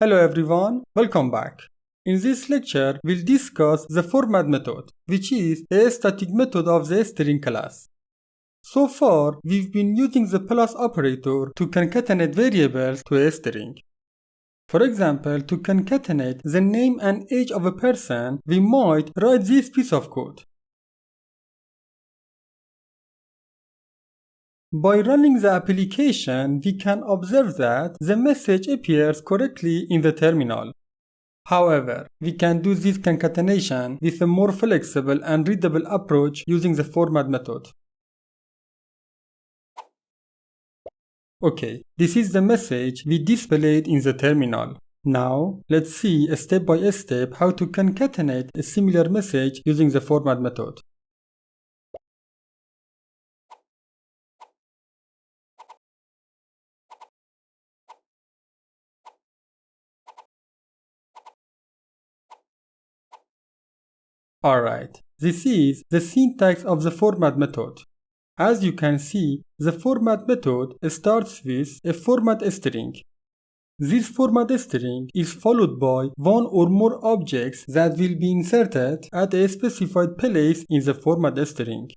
Hello everyone, welcome back. In this lecture, we'll discuss the format method, which is a static method of the string class. So far, we've been using the plus operator to concatenate variables to a string. For example, to concatenate the name and age of a person, we might write this piece of code. By running the application, we can observe that the message appears correctly in the terminal. However, we can do this concatenation with a more flexible and readable approach using the format method. Okay, this is the message we displayed in the terminal. Now, let's see step by step how to concatenate a similar message using the format method. Alright, this is the syntax of the format method. As you can see, the format method starts with a format string. This format string is followed by one or more objects that will be inserted at a specified place in the format string.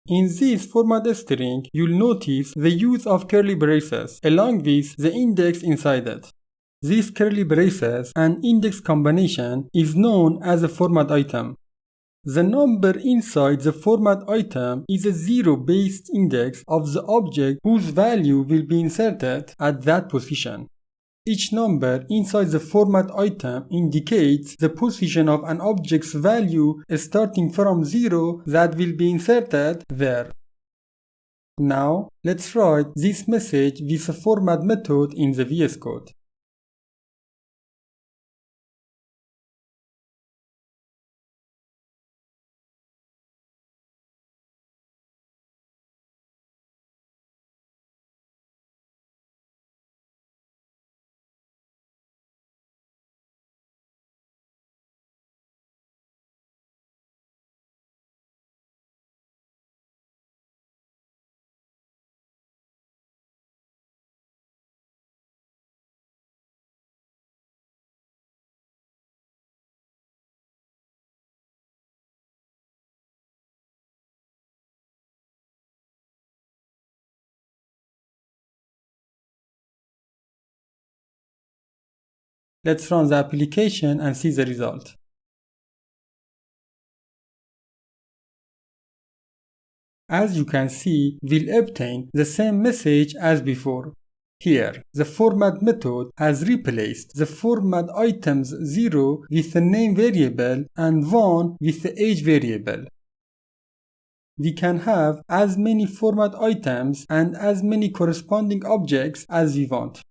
In this format string, you'll notice the use of curly braces along with the index inside it. This curly braces and index combination is known as a format item. The number inside the format item is a zero-based index of the object whose value will be inserted at that position. Each number inside the format item indicates the position of an object's value starting from 0 that will be inserted there. Now, let's write this message with a format method in the VS Code. Let's run the application and see the result. As you can see, we'll obtain the same message as before. Here, the format method has replaced the format items 0 with the name variable and 1 with the age variable. We can have as many format items and as many corresponding objects as we want.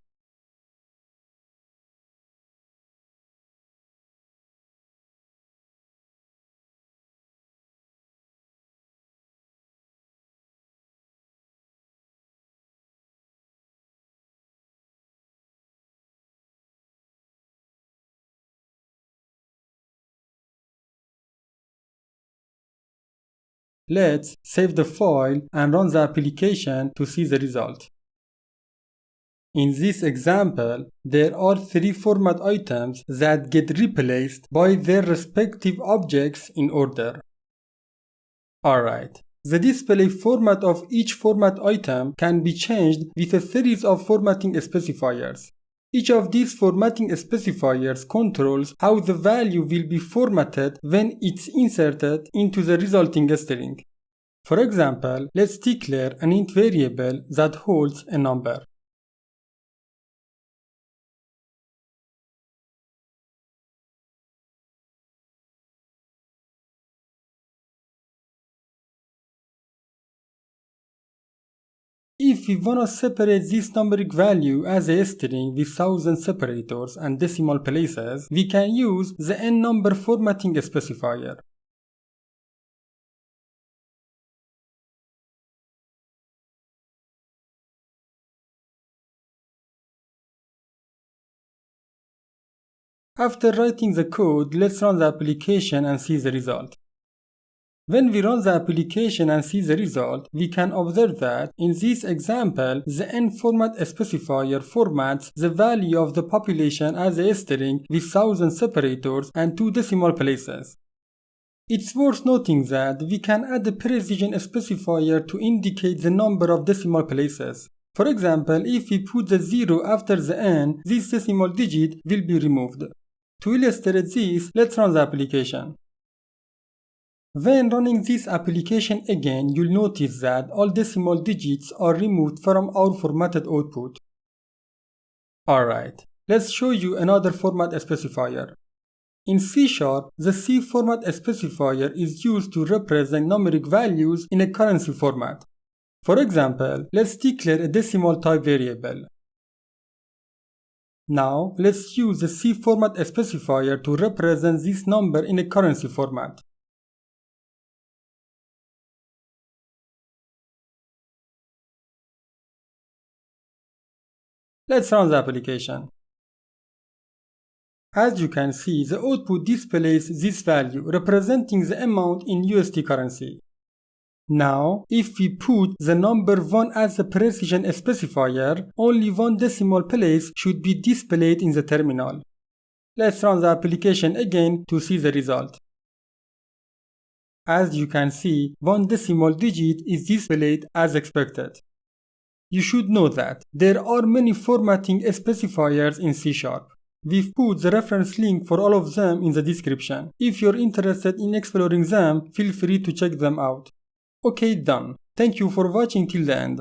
Let's save the file and run the application to see the result. In this example, there are 3 format items that get replaced by their respective objects in order. Alright, the display format of each format item can be changed with a series of formatting specifiers. Each of these formatting specifiers controls how the value will be formatted when it's inserted into the resulting string. For example, let's declare an int variable that holds a number. If we want to separate this numeric value as a string with 1000 separators and decimal places, we can use the nnumber formatting specifier. After writing the code, let's run the application and see the result. When we run the application and see the result, we can observe that in this example, the n format specifier formats the value of the population as a string with 1000 separators and 2 decimal places. It's worth noting that we can add a precision specifier to indicate the number of decimal places. For example, if we put the 0 after the n, this decimal digit will be removed. To illustrate this, let's run the application. When running this application again, you'll notice that all decimal digits are removed from our formatted output. Alright, let's show you another format specifier. In C#, the C format specifier is used to represent numeric values in a currency format. For example, let's declare a decimal type variable. Now, let's use the C format specifier to represent this number in a currency format. Let's run the application. As you can see, the output displays this value representing the amount in USD currency. Now, if we put the number 1 as a precision specifier, only 1 decimal place should be displayed in the terminal. Let's run the application again to see the result. As you can see, 1 decimal digit is displayed as expected. You should know that there are many formatting specifiers in C#. We've put the reference link for all of them in the description. If you're interested in exploring them, feel free to check them out. Okay, done. Thank you for watching till the end.